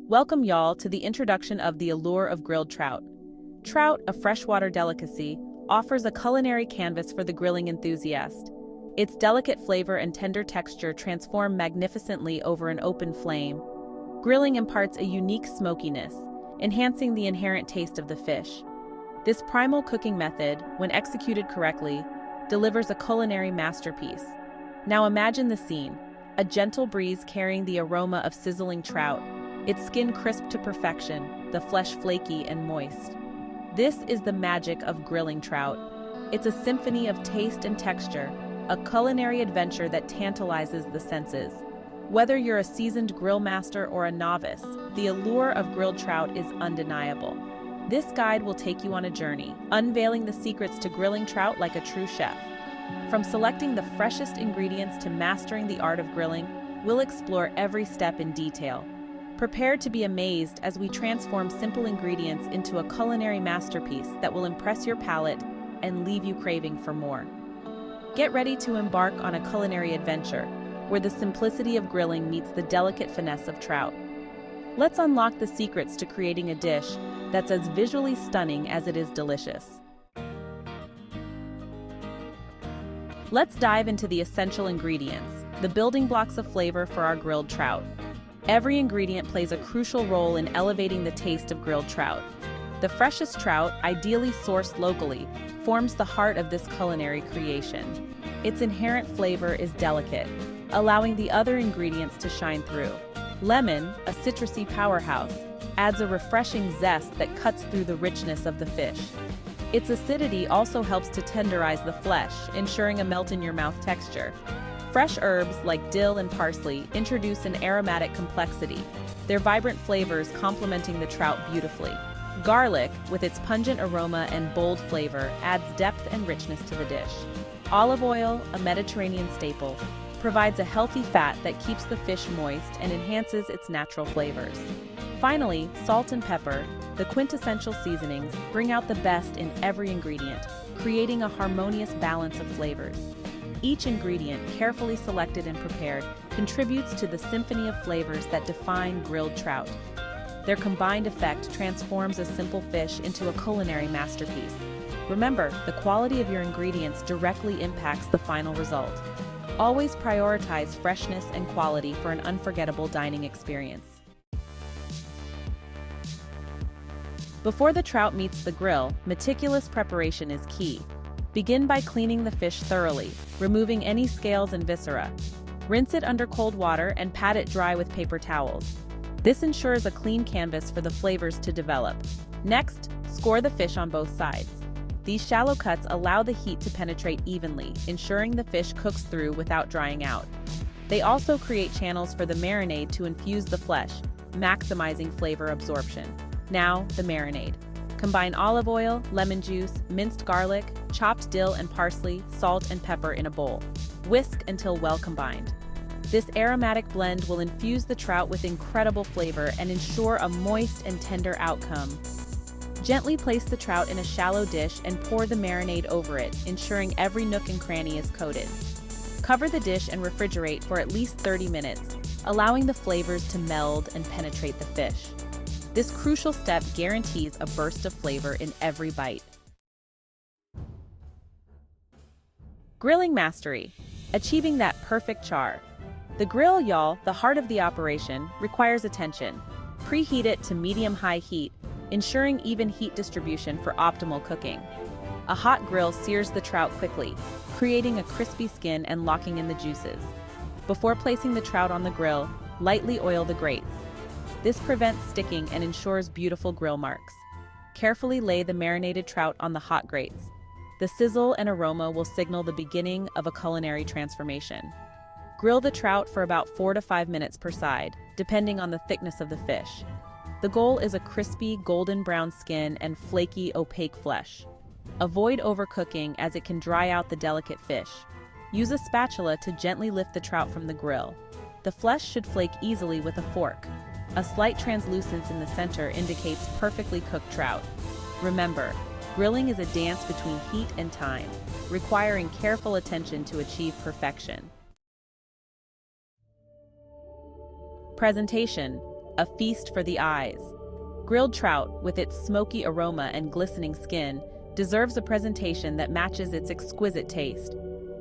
Welcome y'all to the introduction of the allure of grilled trout. Trout, a freshwater delicacy, offers a culinary canvas for the grilling enthusiast. Its delicate flavor and tender texture transform magnificently over an open flame. Grilling imparts a unique smokiness, enhancing the inherent taste of the fish. This primal cooking method, when executed correctly, delivers a culinary masterpiece. Now imagine the scene: a gentle breeze carrying the aroma of sizzling trout, its skin crisp to perfection, the flesh flaky and moist. This is the magic of grilling trout. It's a symphony of taste and texture, a culinary adventure that tantalizes the senses. Whether you're a seasoned grill master or a novice, the allure of grilled trout is undeniable. This guide will take you on a journey, unveiling the secrets to grilling trout like a true chef. From selecting the freshest ingredients to mastering the art of grilling, we'll explore every step in detail. Prepare to be amazed as we transform simple ingredients into a culinary masterpiece that will impress your palate and leave you craving for more. Get ready to embark on a culinary adventure where the simplicity of grilling meets the delicate finesse of trout. Let's unlock the secrets to creating a dish that's as visually stunning as it is delicious. Let's dive into the essential ingredients, the building blocks of flavor for our grilled trout. Every ingredient plays a crucial role in elevating the taste of grilled trout. The freshest trout, ideally sourced locally, forms the heart of this culinary creation. Its inherent flavor is delicate, allowing the other ingredients to shine through. Lemon, a citrusy powerhouse, adds a refreshing zest that cuts through the richness of the fish. Its acidity also helps to tenderize the flesh, ensuring a melt-in-your-mouth texture. Fresh herbs like dill and parsley introduce an aromatic complexity, their vibrant flavors complementing the trout beautifully. Garlic, with its pungent aroma and bold flavor, adds depth and richness to the dish. Olive oil, a Mediterranean staple, provides a healthy fat that keeps the fish moist and enhances its natural flavors. Finally, salt and pepper, the quintessential seasonings, bring out the best in every ingredient, creating a harmonious balance of flavors. Each ingredient, carefully selected and prepared, contributes to the symphony of flavors that define grilled trout. Their combined effect transforms a simple fish into a culinary masterpiece. Remember, the quality of your ingredients directly impacts the final result. Always prioritize freshness and quality for an unforgettable dining experience. Before the trout meets the grill, meticulous preparation is key. Begin by cleaning the fish thoroughly, removing any scales and viscera. Rinse it under cold water and pat it dry with paper towels. This ensures a clean canvas for the flavors to develop. Next, score the fish on both sides. These shallow cuts allow the heat to penetrate evenly, ensuring the fish cooks through without drying out. They also create channels for the marinade to infuse the flesh, maximizing flavor absorption. Now, the marinade. Combine olive oil, lemon juice, minced garlic, chopped dill and parsley, salt and pepper in a bowl. Whisk until well combined. This aromatic blend will infuse the trout with incredible flavor and ensure a moist and tender outcome. Gently place the trout in a shallow dish and pour the marinade over it, ensuring every nook and cranny is coated. Cover the dish and refrigerate for at least 30 minutes, allowing the flavors to meld and penetrate the fish. This crucial step guarantees a burst of flavor in every bite. Grilling mastery. Achieving that perfect char. The grill, y'all, the heart of the operation, requires attention. Preheat it to medium-high heat, ensuring even heat distribution for optimal cooking. A hot grill sears the trout quickly, creating a crispy skin and locking in the juices. Before placing the trout on the grill, lightly oil the grates. This prevents sticking and ensures beautiful grill marks. Carefully lay the marinated trout on the hot grates. The sizzle and aroma will signal the beginning of a culinary transformation. Grill the trout for about 4 to 5 minutes per side, depending on the thickness of the fish. The goal is a crispy, golden brown skin and flaky, opaque flesh. Avoid overcooking as it can dry out the delicate fish. Use a spatula to gently lift the trout from the grill. The flesh should flake easily with a fork. A slight translucence in the center indicates perfectly cooked trout. Remember, grilling is a dance between heat and time, requiring careful attention to achieve perfection. Presentation. a feast for the eyes. Grilled trout, with its smoky aroma and glistening skin, deserves a presentation that matches its exquisite taste.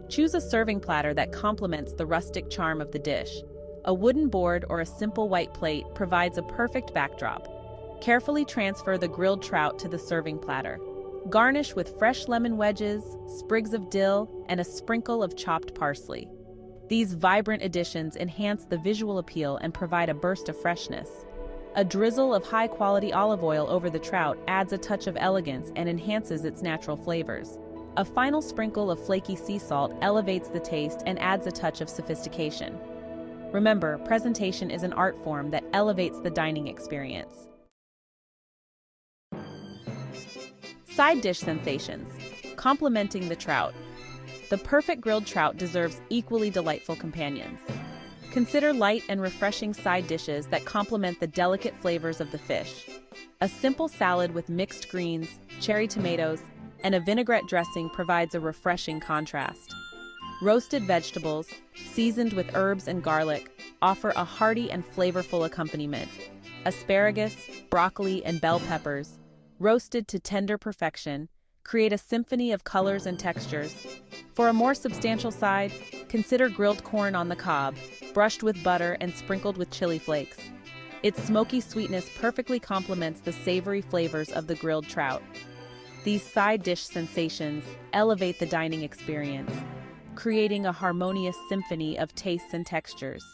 Choose a serving platter that complements the rustic charm of the dish. A wooden board or a simple white plate provides a perfect backdrop. Carefully transfer the grilled trout to the serving platter. Garnish with fresh lemon wedges, sprigs of dill, and a sprinkle of chopped parsley. These vibrant additions enhance the visual appeal and provide a burst of freshness. A drizzle of high-quality olive oil over the trout adds a touch of elegance and enhances its natural flavors. A final sprinkle of flaky sea salt elevates the taste and adds a touch of sophistication. Remember, presentation is an art form that elevates the dining experience. Side dish sensations. Complementing the trout. The perfect grilled trout deserves equally delightful companions. Consider light and refreshing side dishes that complement the delicate flavors of the fish. A simple salad with mixed greens, cherry tomatoes, and a vinaigrette dressing provides a refreshing contrast. Roasted vegetables, seasoned with herbs and garlic, offer a hearty and flavorful accompaniment. Asparagus, broccoli, and bell peppers, roasted to tender perfection, create a symphony of colors and textures. For a more substantial side, consider grilled corn on the cob, brushed with butter and sprinkled with chili flakes. Its smoky sweetness perfectly complements the savory flavors of the grilled trout. These side dish sensations elevate the dining experience, creating a harmonious symphony of tastes and textures.